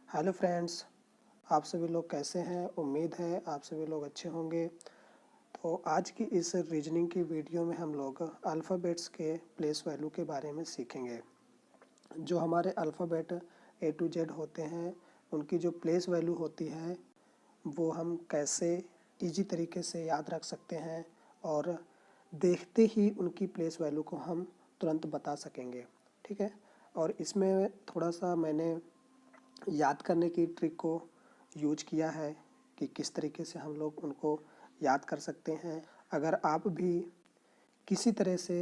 Hello friends, आप सभी लोग कैसे हैं। उम्मीद है आप सभी लोग अच्छे होंगे। तो आज की इस रीजनिंग की वीडियो में हम लोग अल्फ़ाबेट्स के प्लेस वैल्यू के बारे में सीखेंगे। जो हमारे अल्फ़ाबेट ए टू जेड होते हैं उनकी जो प्लेस वैल्यू होती है वो हम कैसे इजी तरीके से याद रख सकते हैं और देखते ही उनकी प्लेस वैल्यू को हम तुरंत बता सकेंगे। ठीक है, और इसमें थोड़ा सा मैंने याद करने की ट्रिक को यूज किया है कि किस तरीके से हम लोग उनको याद कर सकते हैं। अगर आप भी किसी तरह से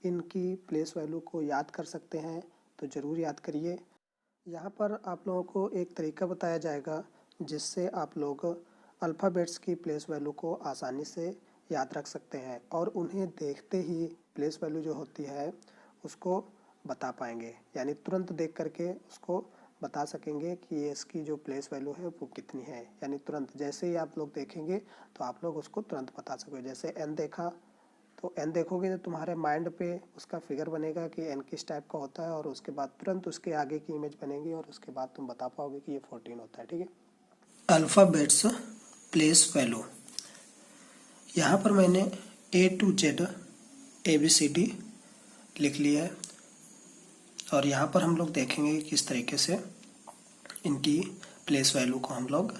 इनकी प्लेस वैल्यू को याद कर सकते हैं तो ज़रूर याद करिए। यहाँ पर आप लोगों को एक तरीका बताया जाएगा जिससे आप लोग अल्फ़ाबेट्स की प्लेस वैल्यू को आसानी से याद रख सकते हैं और उन्हें देखते ही प्लेस वैल्यू जो होती है उसको बता पाएंगे, यानी तुरंत देख करके उसको बता सकेंगे कि ये इसकी जो प्लेस वैल्यू है वो कितनी है। यानी तुरंत जैसे ही आप लोग देखेंगे तो आप लोग उसको तुरंत बता सकोगे। जैसे एन देखा तो एन देखोगे तो तुम्हारे माइंड पे उसका फिगर बनेगा कि एन किस टाइप का होता है और उसके बाद तुरंत उसके आगे की इमेज बनेगी और उसके बाद तुम बता पाओगे कि ये 14 होता है। ठीक है, अल्फ़ाबेट्स प्लेस वैल्यू। यहाँ पर मैंने ए टू जेड ABCD लिख लिया है और यहाँ पर हम लोग देखेंगे किस तरीके से इनकी प्लेस वैल्यू को हम लोग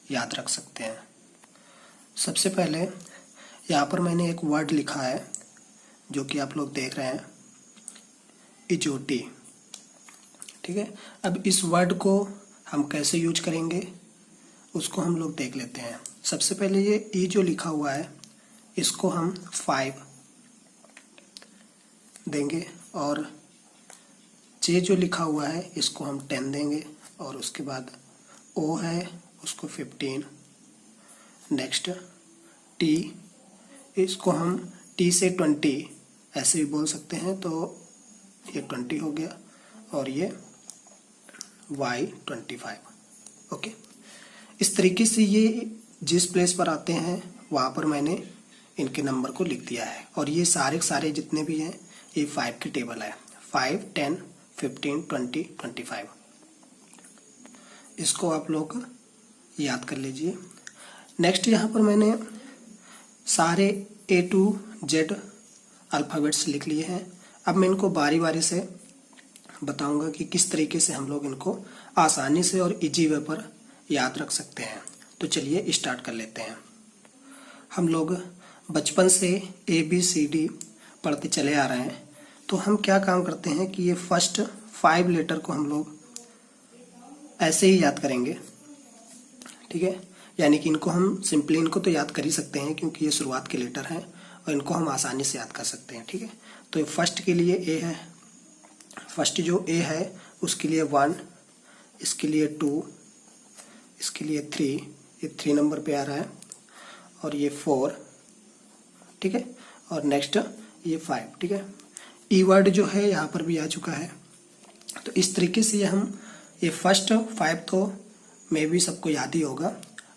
याद रख सकते हैं। सबसे पहले यहाँ पर मैंने एक वर्ड लिखा है जो कि आप लोग देख रहे हैं, इजोटी। ठीक है, अब इस वर्ड को हम कैसे यूज करेंगे उसको हम लोग देख लेते हैं। सबसे पहले ये ई जो लिखा हुआ है इसको हम 5 देंगे और जे जो लिखा हुआ है इसको हम 10 देंगे और उसके बाद ओ है उसको 15। नेक्स्ट टी, इसको हम टी से 20 ऐसे भी बोल सकते हैं, तो ये 20 हो गया और ये वाई 25। ओके, इस तरीके से ये जिस प्लेस पर आते हैं वहाँ पर मैंने इनके नंबर को लिख दिया है और ये सारे जितने भी हैं ये 5 की टेबल है। 5, 10, 15, 20, 25। इसको आप लोग याद कर लीजिए। नेक्स्ट यहाँ पर मैंने सारे A to Z अल्फ़ाबेट्स लिख लिए हैं। अब मैं इनको बारी बारी से बताऊंगा कि किस तरीके से हम लोग इनको आसानी से और इजी वे पर याद रख सकते हैं। तो चलिए स्टार्ट कर लेते हैं। हम लोग बचपन से ABCD पढ़ते चले आ रहे हैं, तो हम क्या काम करते हैं कि ये फर्स्ट 5 लेटर को हम लोग ऐसे ही याद करेंगे। ठीक है, यानी कि इनको हम सिंपली इनको तो याद कर ही सकते हैं क्योंकि ये शुरुआत के लेटर हैं और इनको हम आसानी से याद कर सकते हैं। ठीक है, तो ये फर्स्ट के लिए ए है, फर्स्ट जो ए है उसके लिए 1, इसके लिए 2, इसके लिए 3, ये 3 नंबर पे आ रहा है और ये 4। ठीक है, और नेक्स्ट ये 5। ठीक है, ई वर्ड जो है यहाँ पर भी आ चुका है। तो इस तरीके से ये फर्स्ट 5 तो मे भी सबको याद ही होगा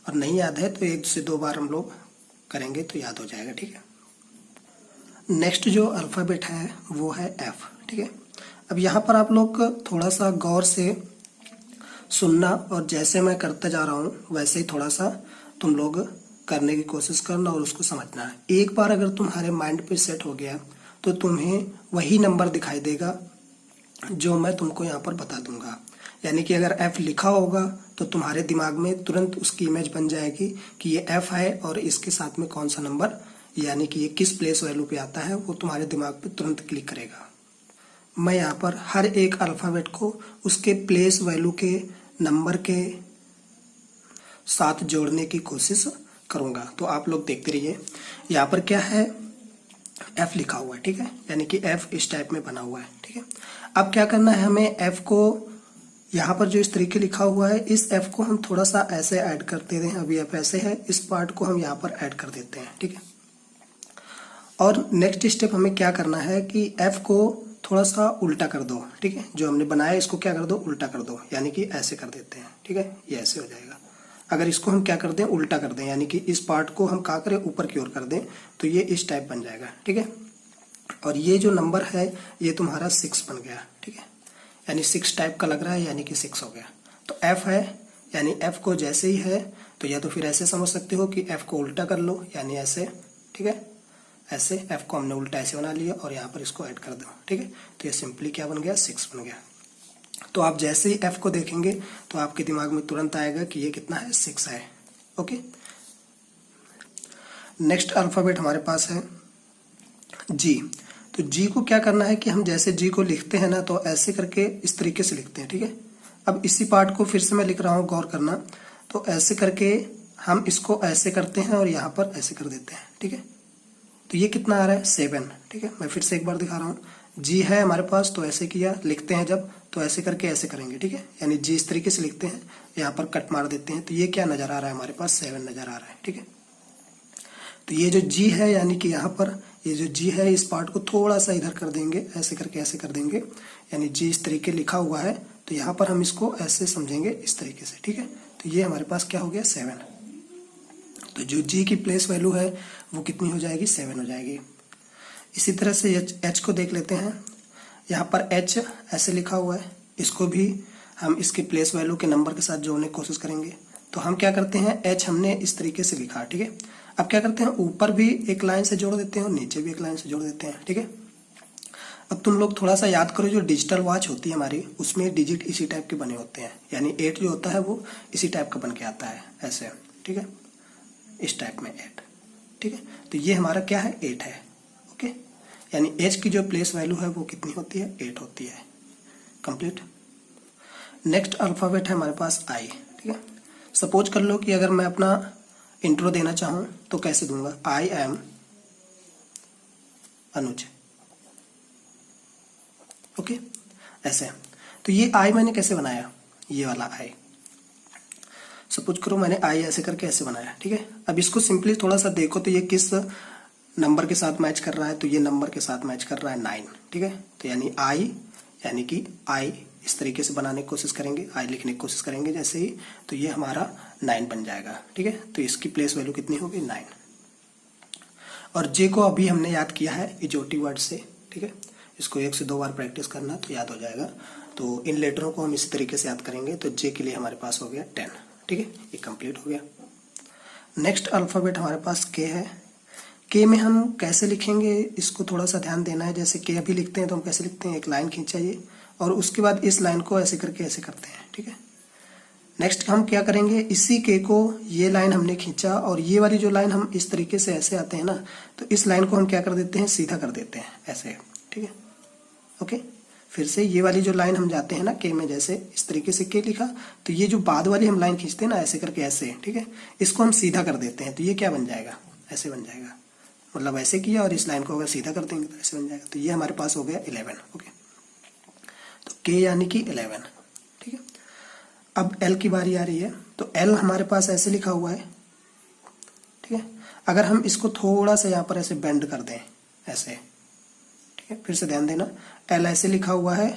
और नहीं याद है तो 1 से 2 बार हम लोग करेंगे तो याद हो जाएगा। ठीक है, नेक्स्ट जो अल्फ़ाबेट है वो है एफ। ठीक है, अब यहाँ पर आप लोग थोड़ा सा गौर से सुनना और जैसे मैं करता जा रहा हूँ वैसे ही थोड़ा सा तुम लोग करने की कोशिश करना और उसको समझना है। एक बार अगर तुम्हारे माइंड पे सेट हो गया तो तुम्हें वही नंबर दिखाई देगा जो मैं तुमको यहाँ पर बता दूंगा। यानी कि अगर F लिखा होगा तो तुम्हारे दिमाग में तुरंत उसकी इमेज बन जाएगी कि ये F है और इसके साथ में कौन सा नंबर, यानी कि ये किस प्लेस वैल्यू पे आता है, वो तुम्हारे दिमाग पे तुरंत क्लिक करेगा। मैं यहाँ पर हर एक अल्फ़ाबेट को उसके प्लेस वैल्यू के नंबर के साथ जोड़ने की कोशिश करूँगा, तो आप लोग देखते रहिए। यहाँ पर क्या है, F लिखा हुआ है। ठीक है, यानी कि F इस टाइप में बना हुआ है। ठीक है, अब क्या करना है हमें, F को यहाँ पर जो इस तरीके लिखा हुआ है इस F को हम थोड़ा सा ऐसे ऐड करते हैं। अभी F ऐसे है, इस पार्ट को हम यहाँ पर ऐड कर देते हैं। ठीक है, और नेक्स्ट स्टेप हमें क्या करना है कि F को थोड़ा सा उल्टा कर दो। ठीक है, जो हमने बनाया इसको क्या कर दो, उल्टा कर दो, यानी कि ऐसे कर देते हैं। ठीक है, ये ऐसे हो जाएगा। अगर इसको हम क्या कर दें, उल्टा कर दें, यानी कि इस पार्ट को हम क्या करें, ऊपर की ओर कर दें, तो ये इस टाइप बन जाएगा। ठीक है, और ये जो नंबर है ये तुम्हारा 6 बन गया। ठीक है, यानी 6 टाइप का लग रहा है, यानी कि 6 हो गया। तो f है, यानी f को जैसे ही है तो या तो फिर ऐसे समझ सकते हो कि f को उल्टा कर लो, यानी ऐसे, ठीक है, ऐसे f को हमने उल्टा ऐसे बना लिया और यहाँ पर इसको ऐड कर दो, ठीक है। तो ये सिंपली क्या बन गया, 6 बन गया। तो आप जैसे ही f को देखेंगे तो आपके दिमाग में तुरंत आएगा कि ये कितना है, 6 है। ओके, नेक्स्ट अल्फाबेट हमारे पास है G। तो G को क्या करना है कि हम जैसे G को लिखते हैं ना तो ऐसे करके इस तरीके से लिखते हैं, ठीक है। अब इसी पार्ट को फिर से मैं लिख रहा हूँ, गौर करना। तो ऐसे करके हम इसको ऐसे करते हैं और यहाँ पर ऐसे कर देते हैं, ठीक है। तो ये कितना आ रहा है, 7, ठीक है। मैं फिर से एक बार दिखा रहा हूँ, G है हमारे पास तो ऐसे किया, लिखते हैं जब तो ऐसे करके ऐसे करेंगे, ठीक है। यानी G इस तरीके से लिखते हैं, यहाँ पर कट मार देते हैं, तो ये क्या नजर आ रहा है हमारे पास, 7 नजर आ रहा है, ठीक है। तो ये जो G है, यानी कि यहाँ पर ये जो G है इस पार्ट को थोड़ा सा इधर कर देंगे, ऐसे करके ऐसे कर देंगे, यानी G इस तरीके लिखा हुआ है तो यहाँ पर हम इसको ऐसे समझेंगे इस तरीके से, ठीक है। तो ये हमारे पास क्या हो गया, 7। तो जो G की प्लेस वैल्यू है वो कितनी हो जाएगी, 7 हो जाएगी। इसी तरह से H को देख लेते हैं। यहाँ पर H ऐसे लिखा हुआ है, इसको भी हम इसकी प्लेस वैल्यू के नंबर के साथ जोड़ने की कोशिश करेंगे। तो हम क्या करते हैं, H हमने इस तरीके से लिखा, ठीक है। अब क्या करते हैं, ऊपर भी एक लाइन से जोड़ देते हैं और नीचे भी एक लाइन से जोड़ देते हैं, ठीक है। अब तुम लोग थोड़ा सा याद करो, जो डिजिटल वॉच होती है हमारी उसमें डिजिट इसी टाइप के बने होते हैं, यानी 8 जो होता है वो इसी टाइप का बन के आता है, ऐसे, ठीक है, इस टाइप में 8, ठीक है। तो ये हमारा क्या है, 8 है। ओके, यानी H की जो प्लेस वैल्यू है वो कितनी होती है, 8 होती है। कंप्लीट। नेक्स्ट अल्फाबेट है हमारे पास I, ठीक है। सपोज कर लो कि अगर मैं अपना इंट्रो देना चाहूं तो कैसे दूंगा, आई एम अनुज, ओके, ऐसे। तो ये आई मैंने कैसे बनाया, ये वाला आई, सपोज करो मैंने आई ऐसे करके ऐसे बनाया, ठीक है। अब इसको सिंपली थोड़ा सा देखो तो ये किस नंबर के साथ मैच कर रहा है, तो ये नंबर के साथ मैच कर रहा है 9, ठीक है। तो यानी आई, यानी कि आई इस तरीके से बनाने की कोशिश करेंगे, आई लिखने की कोशिश करेंगे जैसे ही, तो ये हमारा 9 बन जाएगा, ठीक है। तो इसकी प्लेस वैल्यू कितनी होगी, 9। और जे को अभी हमने याद किया है इजोटी वर्ड से, ठीक है। इसको 1 से 2 बार प्रैक्टिस करना तो याद हो जाएगा। तो इन लेटरों को हम इसी तरीके से याद करेंगे। तो जे के लिए हमारे पास हो गया 10, ठीक है, ये कंप्लीट हो गया। नेक्स्ट अल्फाबेट हमारे पास के है। के में हम कैसे लिखेंगे इसको थोड़ा सा ध्यान देना है। जैसे के अभी लिखते हैं तो हम कैसे लिखते हैं, एक लाइन खींचाइए और उसके बाद इस लाइन को ऐसे करके ऐसे करते हैं, ठीक है। नेक्स्ट हम क्या करेंगे, इसी के को ये लाइन हमने खींचा और ये वाली जो लाइन हम इस तरीके से ऐसे आते हैं ना, तो इस लाइन को हम क्या कर देते हैं, सीधा कर देते हैं ऐसे, ठीक है। ओके, फिर से ये वाली जो लाइन हम जाते हैं ना के में, जैसे इस तरीके से के लिखा, तो ये जो बाद वाली हम लाइन खींचते हैं ना ऐसे करके ऐसे, ठीक है, इसको हम सीधा कर देते हैं। तो ये क्या बन जाएगा, ऐसे बन जाएगा, मतलब ऐसे किया और इस लाइन को अगर सीधा कर देंगे तो ऐसे बन जाएगा। तो ये हमारे पास हो गया 11। ओके, तो के यानी कि 11, ठीक है। अब एल की बारी आ रही है। तो एल हमारे पास ऐसे लिखा हुआ है, ठीक है। अगर हम इसको थोड़ा सा यहाँ पर ऐसे बेंड कर दें ऐसे, ठीक है, फिर से ध्यान देना, एल ऐसे लिखा हुआ है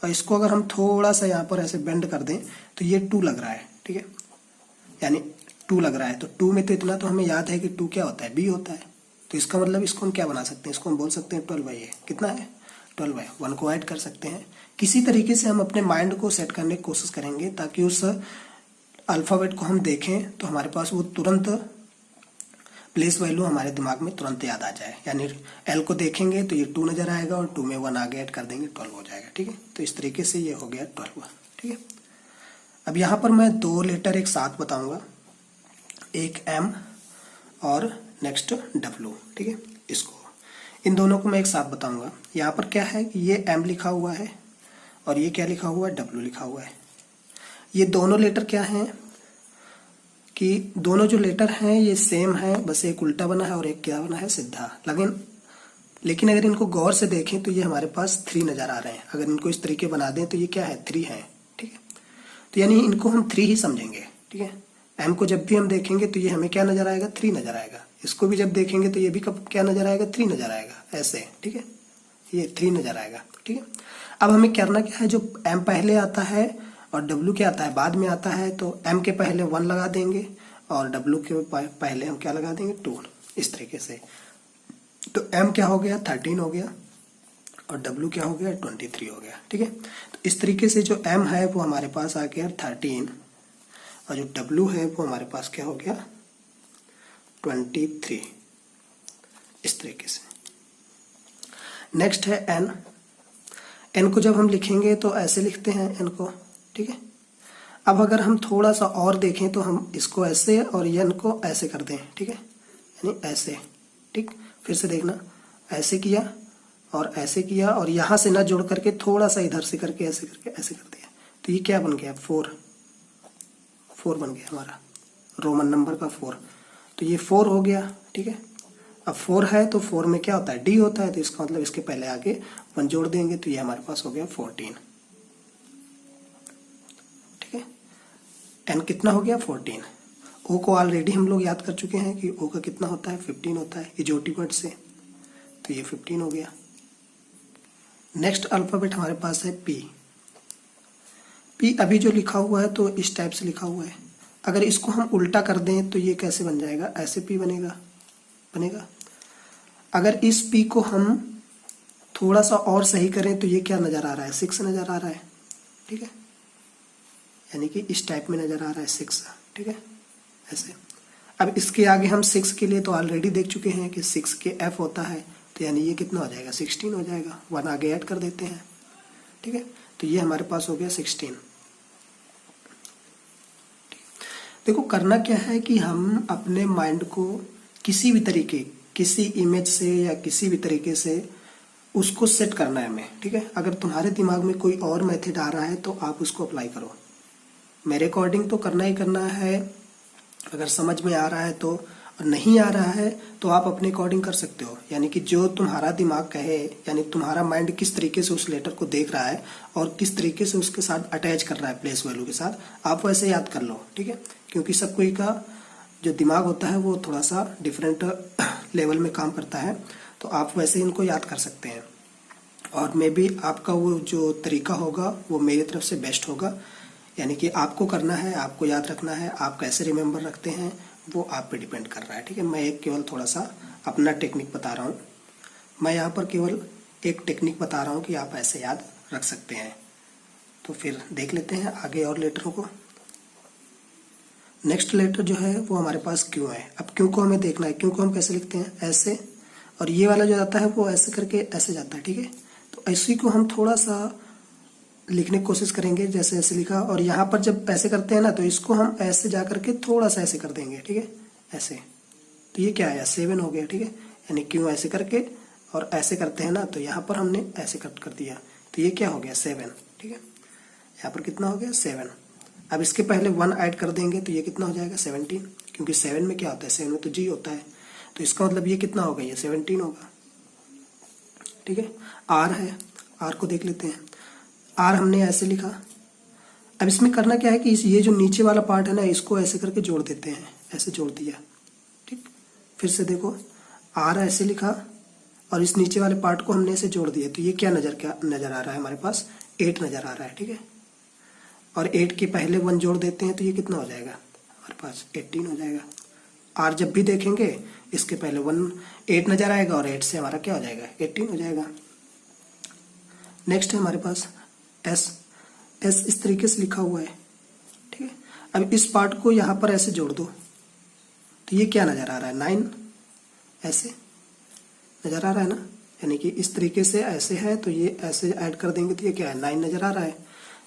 और इसको अगर हम थोड़ा सा यहाँ पर ऐसे बेंड कर दें तो ये 2 लग रहा है, ठीक है, यानी 2 लग रहा है। तो 2 में तो इतना तो हमें याद है कि 2 क्या होता है, बी होता है। तो इसका मतलब इसको हम क्या बना सकते हैं, इसको हम बोल सकते हैं 12/a। कितना है, 12/, 1 को ऐड कर सकते हैं। किसी तरीके से हम अपने माइंड को सेट करने की कोशिश करेंगे ताकि उस अल्फ़ाबेट को हम देखें तो हमारे पास वो तुरंत प्लेस वैल्यू हमारे दिमाग में तुरंत याद आ जाए। यानी एल को देखेंगे तो ये 2 नजर आएगा और 2 में 1 आगे ऐड कर देंगे, 12 हो जाएगा, ठीक है। तो इस तरीके से ये हो गया 12, ठीक है। अब यहाँ पर मैं 2 लेटर एक साथ बताऊंगा, एक एम और नेक्स्ट डब्ल्यू, ठीक है। इसको इन दोनों को मैं एक साथ बताऊंगा। यहाँ पर क्या है कि ये एम लिखा हुआ है और ये क्या लिखा हुआ है, डब्ल्यू लिखा हुआ है। ये दोनों लेटर क्या हैं कि दोनों जो लेटर हैं ये सेम है, बस एक उल्टा बना है और एक क्या बना है, सीधा। लेकिन अगर इनको गौर से देखें तो ये हमारे पास 3 नजर आ रहे हैं। अगर इनको इस तरीके बना दें तो ये क्या है, 3 है, ठीक है। तो यानी इनको हम 3 ही समझेंगे, ठीक है। एम को जब भी हम देखेंगे तो ये हमें क्या नजर आएगा, 3 नजर आएगा। इसको भी जब देखेंगे तो ये भी कब क्या नजर आएगा, 3 नजर आएगा, ऐसे, ठीक है, ये 3 नजर आएगा, ठीक है। अब हमें करना क्या है, जो एम पहले आता है और डब्ल्यू क्या आता है, बाद में आता है, तो एम के पहले 1 लगा देंगे और डब्ल्यू के पहले हम क्या लगा देंगे, 2, इस तरीके से। तो एम क्या हो गया, 13 हो गया और W क्या हो गया 23 हो गया। ठीक है, तो इस तरीके से जो M है वो हमारे पास आ गया 13 और जो W है वो हमारे पास क्या हो गया 23, इस तरीके से। नेक्स्ट है N। N को जब हम लिखेंगे तो ऐसे लिखते हैं N को। ठीक है, अब अगर हम थोड़ा सा और देखें तो हम इसको ऐसे और N को ऐसे कर दें। ठीक है, यानी ऐसे। ठीक, फिर से देखना, ऐसे किया और ऐसे किया और यहाँ से ना जोड़ करके थोड़ा सा इधर से करके ऐसे कर दिया, तो ये क्या बन गया 4 बन गया हमारा, रोमन नंबर का 4। तो ये 4 हो गया। ठीक है, अब 4 है तो 4 में क्या होता है D होता है, तो इसका मतलब इसके पहले आगे 1 जोड़ देंगे तो ये हमारे पास हो गया 14। ठीक है, N कितना हो गया 14। O को ऑलरेडी हम लोग याद कर चुके हैं कि O का कितना होता है 15 होता है इजोटी वर्ड से, तो ये 15 हो गया। नेक्स्ट अल्फाबेट हमारे पास है P। P अभी जो लिखा हुआ है तो इस टाइप से लिखा हुआ है, अगर इसको हम उल्टा कर दें तो ये कैसे बन जाएगा, ऐसे P बनेगा। अगर इस P को हम थोड़ा सा और सही करें तो ये क्या नज़र आ रहा है 6 नज़र आ रहा है। ठीक है, यानी कि इस टाइप में नज़र आ रहा है 6। ठीक है, ऐसे। अब इसके आगे हम 6 के लिए तो ऑलरेडी देख चुके हैं कि 6 के F होता है, तो यानी ये कितना हो जाएगा 16 हो जाएगा, 1 आगे ऐड कर देते हैं। ठीक है, तो ये हमारे पास हो गया 16। देखो करना क्या है कि हम अपने माइंड को किसी भी तरीके, किसी इमेज से या किसी भी तरीके से उसको सेट करना है हमें। ठीक है, अगर तुम्हारे दिमाग में कोई और मेथड आ रहा है तो आप उसको अप्लाई करो, मेरे अकॉर्डिंग तो करना ही करना है। अगर समझ में आ रहा है तो, और नहीं आ रहा है तो आप अपने अकॉर्डिंग कर सकते हो, यानी कि जो तुम्हारा दिमाग कहे, यानी तुम्हारा माइंड किस तरीके से उस लेटर को देख रहा है और किस तरीके से उसके साथ अटैच कर रहा है प्लेस वैल्यू के साथ, आप वैसे याद कर लो। ठीक है, क्योंकि सब कोई का जो दिमाग होता है वो थोड़ा सा डिफरेंट लेवल में काम करता है, तो आप वैसे इनको याद कर सकते हैं। और मे बी आपका वो जो तरीका होगा वो मेरी तरफ से बेस्ट होगा, यानी कि आपको करना है, आपको याद रखना है, आप कैसे रिमेंबर रखते हैं वो आप पे डिपेंड कर रहा है। ठीक है, मैं एक केवल थोड़ा सा अपना टेक्निक बता रहा हूँ, मैं यहाँ पर केवल एक टेक्निक बता रहा हूँ कि आप ऐसे याद रख सकते हैं। तो फिर देख लेते हैं आगे और लेटरों को। नेक्स्ट लेटर जो है वो हमारे पास क्यू है। अब क्यू को हमें देखना है, क्यू को हम कैसे लिखते हैं ऐसे, और ये वाला जो जाता है वो ऐसे करके ऐसे जाता है। ठीक है, तो इसी को हम थोड़ा सा लिखने की कोशिश करेंगे, जैसे ऐसे लिखा, और यहाँ पर जब ऐसे करते हैं ना तो इसको हम ऐसे जा करके थोड़ा सा ऐसे कर देंगे। ठीक है, ऐसे, तो ये क्या आया 7 हो गया। ठीक है, यानी क्यों ऐसे करके और ऐसे करते हैं ना, तो यहाँ पर हमने ऐसे कट कर दिया, तो ये क्या हो गया 7। ठीक है, यहाँ पर कितना हो गया 7। अब इसके पहले 1 ऐड कर देंगे तो ये कितना हो जाएगा 17, क्योंकि 7 में क्या होता है 7 में तो G होता है, तो इसका मतलब ये कितना होगा ये 17 होगा। ठीक है, R है, R को देख लेते हैं। R हमने ऐसे लिखा। अब इसमें करना क्या है कि ये जो नीचे वाला पार्ट है ना इसको ऐसे करके जोड़ देते हैं, ऐसे जोड़ दिया। ठीक, फिर से देखो R ऐसे लिखा और इस नीचे वाले पार्ट को हमने ऐसे जोड़ दिया, तो ये क्या नजर आ रहा है हमारे पास 8 नजर आ रहा है। ठीक है, और 8 के पहले 1 जोड़ देते हैं तो ये कितना हो जाएगा हमारे पास 18 हो जाएगा। R जब भी देखेंगे इसके पहले 8 नजर आएगा और 8 से हमारा क्या हो जाएगा 18 हो जाएगा। नेक्स्ट है हमारे पास S इस तरीके से लिखा हुआ है। ठीक है, अब इस पार्ट को यहाँ पर ऐसे जोड़ दो तो ये क्या नजर आ रहा है 9 ऐसे नजर आ रहा है ना, यानी कि इस तरीके से ऐसे है तो ये ऐसे ऐड कर देंगे तो ये क्या है 9 नजर आ रहा है,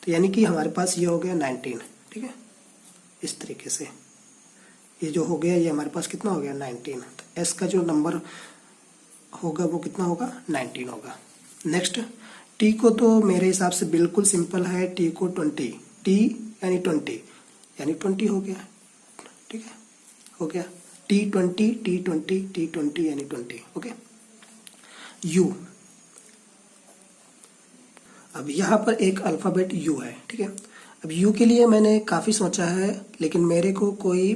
तो यानी कि हमारे पास ये हो गया 19। ठीक है, इस तरीके से ये जो हो गया ये हमारे पास कितना हो गया 19। तो S का जो नंबर होगा वो कितना होगा 19 होगा। नेक्स्ट T को तो मेरे हिसाब से बिल्कुल सिंपल है, T को 20, T यानी 20 यानी 20 हो गया। ठीक है, हो गया T20 T20 T20 यानी 20। ओके, U, अब यहाँ पर एक अल्फ़ाबेट U है। ठीक है, अब U के लिए मैंने काफ़ी सोचा है लेकिन मेरे को कोई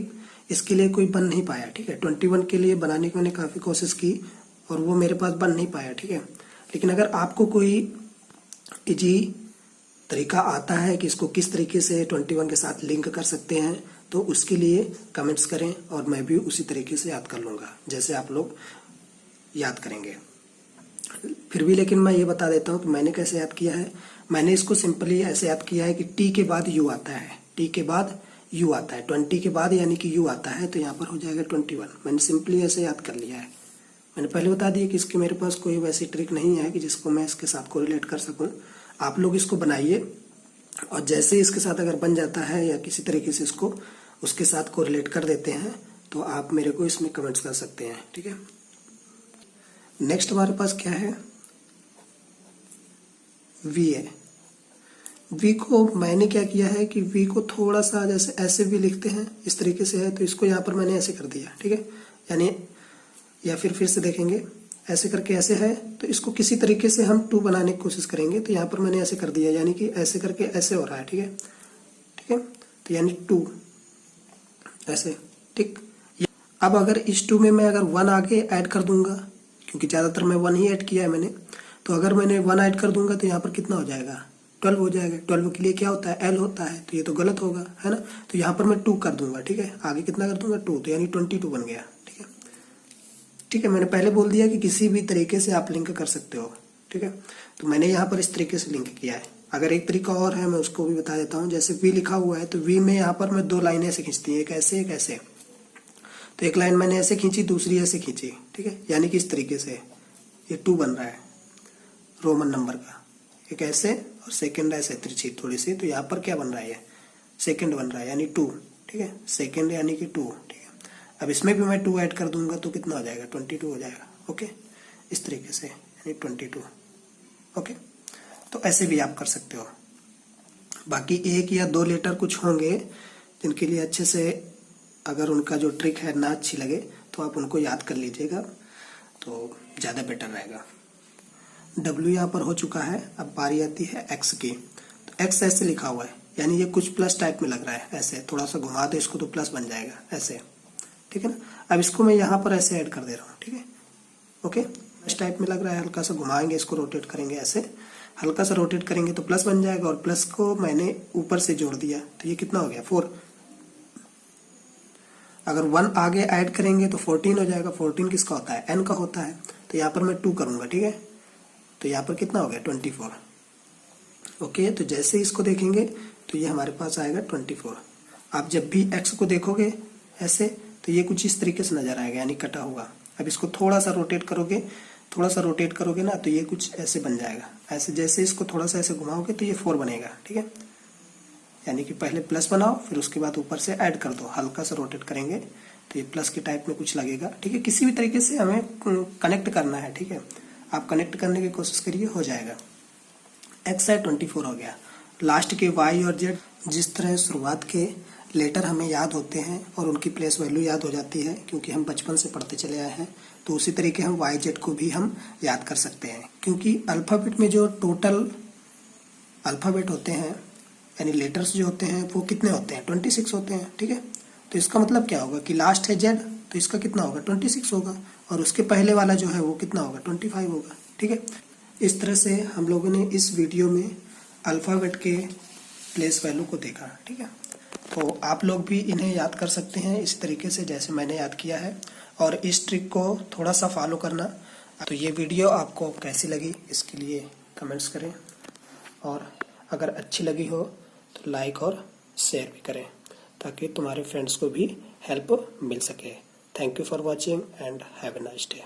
इसके लिए कोई बन नहीं पाया। ठीक है, 21 के लिए बनाने की मैंने काफ़ी कोशिश की और वो मेरे पास बन नहीं पाया। ठीक है, लेकिन अगर आपको कोई इजी तरीका आता है कि इसको किस तरीके से 21 के साथ लिंक कर सकते हैं तो उसके लिए कमेंट्स करें और मैं भी उसी तरीके से याद कर लूँगा जैसे आप लोग याद करेंगे। फिर भी लेकिन मैं ये बता देता हूँ कि मैंने कैसे याद किया है। मैंने इसको सिंपली ऐसे याद किया है कि टी के बाद यू आता है, टी के बाद यू आता है, 20 के बाद यानी कि यू आता है, तो यहाँ पर हो जाएगा 21। मैंने सिंपली ऐसे याद कर लिया है। मैंने पहले बता दिया कि इसकी मेरे पास कोई वैसी ट्रिक नहीं है कि जिसको मैं इसके साथ कोरिलेट कर सकूं। आप लोग इसको बनाइए और जैसे इसके साथ अगर बन जाता है या किसी तरीके से इसको उसके साथ कोरिलेट कर देते हैं तो आप मेरे को इसमें कमेंट्स कर सकते हैं, ठीक है। नेक्स्ट हमारे पास क्या है, वी है। वी को मैंने क्या किया है कि वी को थोड़ा सा जैसे ऐसे भी लिखते हैं, इस तरीके से है, तो इसको यहाँ पर मैंने ऐसे कर दिया, ठीक है। यानी या फिर से देखेंगे, ऐसे करके ऐसे है, तो इसको किसी तरीके से हम 2 बनाने की कोशिश करेंगे। तो यहाँ पर मैंने ऐसे कर दिया, यानी कि ऐसे करके ऐसे हो रहा है, ठीक है, ठीक है। तो यानी 2 ऐसे, ठीक। अब अगर इस 2 में मैं अगर 1 आगे ऐड कर दूंगा, क्योंकि ज़्यादातर मैं 1 ही ऐड किया है मैंने, तो अगर मैंने 1 ऐड कर दूंगा तो यहाँ पर कितना हो जाएगा, 12 हो जाएगा। 12 के लिए क्या होता है, एल होता है, तो ये तो गलत होगा, है ना। तो यहाँ पर मैं 2 कर दूंगा, ठीक है, आगे कितना कर दूंगा 2, तो यानी 22 बन गया, ठीक है, ठीक है। मैंने पहले बोल दिया कि किसी भी तरीके से आप लिंक कर सकते हो, ठीक है। तो मैंने यहाँ पर इस तरीके से लिंक किया है। अगर एक तरीका और है मैं उसको भी बता देता हूँ। जैसे वी लिखा हुआ है, तो वी में यहाँ पर मैं 2 लाइनें ऐसे खींचती है, एक ऐसे एक ऐसे। तो एक लाइन मैंने ऐसे खींची, दूसरी ऐसे खींची, ठीक है, यानी कि इस तरीके से ये 2 बन रहा है रोमन नंबर का, एक ऐसे और सेकंड ऐसे तिरछी थोड़ी सी। तो यहाँ पर क्या बन रहा है, ये सेकंड बन रहा है, यानी 2, ठीक है, सेकंड यानी कि 2, ठीक है। अब इसमें भी मैं 2 ऐड कर दूंगा तो कितना हो जाएगा, 22 हो जाएगा, ओके, इस तरीके से, यानी 22, ओके। तो ऐसे भी आप कर सकते हो। बाकी 1 या 2 लेटर कुछ होंगे जिनके लिए अच्छे से अगर उनका जो ट्रिक है ना अच्छी लगे तो आप उनको याद कर लीजिएगा, तो ज़्यादा बेटर रहेगा। W यहाँ पर हो चुका है। अब बारी आती है X की। तो X ऐसे लिखा हुआ है, यानी ये कुछ प्लस टाइप में लग रहा है, ऐसे थोड़ा सा घुमा दे इसको तो प्लस बन जाएगा, ऐसे, ठीक है ना। अब इसको मैं यहाँ पर ऐसे ऐड कर दे रहा हूँ, ठीक है, ओके। इस टाइप में लग रहा है, हल्का सा घुमाएंगे इसको, रोटेट करेंगे ऐसे, हल्का सा रोटेट करेंगे तो प्लस बन जाएगा, और प्लस को मैंने ऊपर से जोड़ दिया, तो ये कितना हो गया 4। अगर 1 आगे ऐड करेंगे तो 14 हो जाएगा। 14 किसका होता है, n का होता है। तो यहाँ पर मैं 2 करूंगा, ठीक है, तो यहाँ पर कितना हो गया 24, ओके। तो जैसे इसको देखेंगे तो ये हमारे पास आएगा 24। आप जब भी x को देखोगे ऐसे तो ये कुछ इस तरीके से नजर आएगा, यानी कटा हुआ। अब इसको थोड़ा सा रोटेट करोगे ना, तो ये कुछ ऐसे बन जाएगा, ऐसे। जैसे इसको थोड़ा सा ऐसे घुमाओगे तो ये 4 बनेगा, ठीक है। यानी कि पहले प्लस बनाओ, फिर उसके बाद ऊपर से ऐड कर दो, हल्का सा रोटेट करेंगे तो ये प्लस के टाइप में कुछ लगेगा, ठीक है। किसी भी तरीके से हमें कनेक्ट करना है, ठीक है। आप कनेक्ट करने की कोशिश करिए, हो जाएगा। X है 24 हो गया। लास्ट के Y और Z जिस तरह शुरुआत के लेटर हमें याद होते हैं और उनकी प्लेस वैल्यू याद हो जाती है, क्योंकि हम बचपन से पढ़ते चले आए हैं, तो उसी तरीके हम YZ को भी हम याद कर सकते हैं। क्योंकि अल्फ़ाबेट में जो टोटल अल्फ़ाबेट होते हैं, यानी लेटर्स जो होते हैं, वो कितने होते हैं, 26 होते हैं, ठीक है। तो इसका मतलब क्या होगा कि लास्ट है Z, तो इसका कितना होगा 26 होगा, और उसके पहले वाला जो है वो कितना होगा 25 होगा, ठीक है। इस तरह से हम लोगों ने इस वीडियो में अल्फ़ाबेट के प्लेस वैल्यू को देखा, ठीक है। तो आप लोग भी इन्हें याद कर सकते हैं इस तरीके से जैसे मैंने याद किया है, और इस ट्रिक को थोड़ा सा फॉलो करना। तो ये वीडियो आपको कैसी लगी इसके लिए कमेंट्स करें, और अगर अच्छी लगी हो तो लाइक और शेयर भी करें, ताकि तुम्हारे फ्रेंड्स को भी हेल्प मिल सके। Thank you for watching and have a nice day.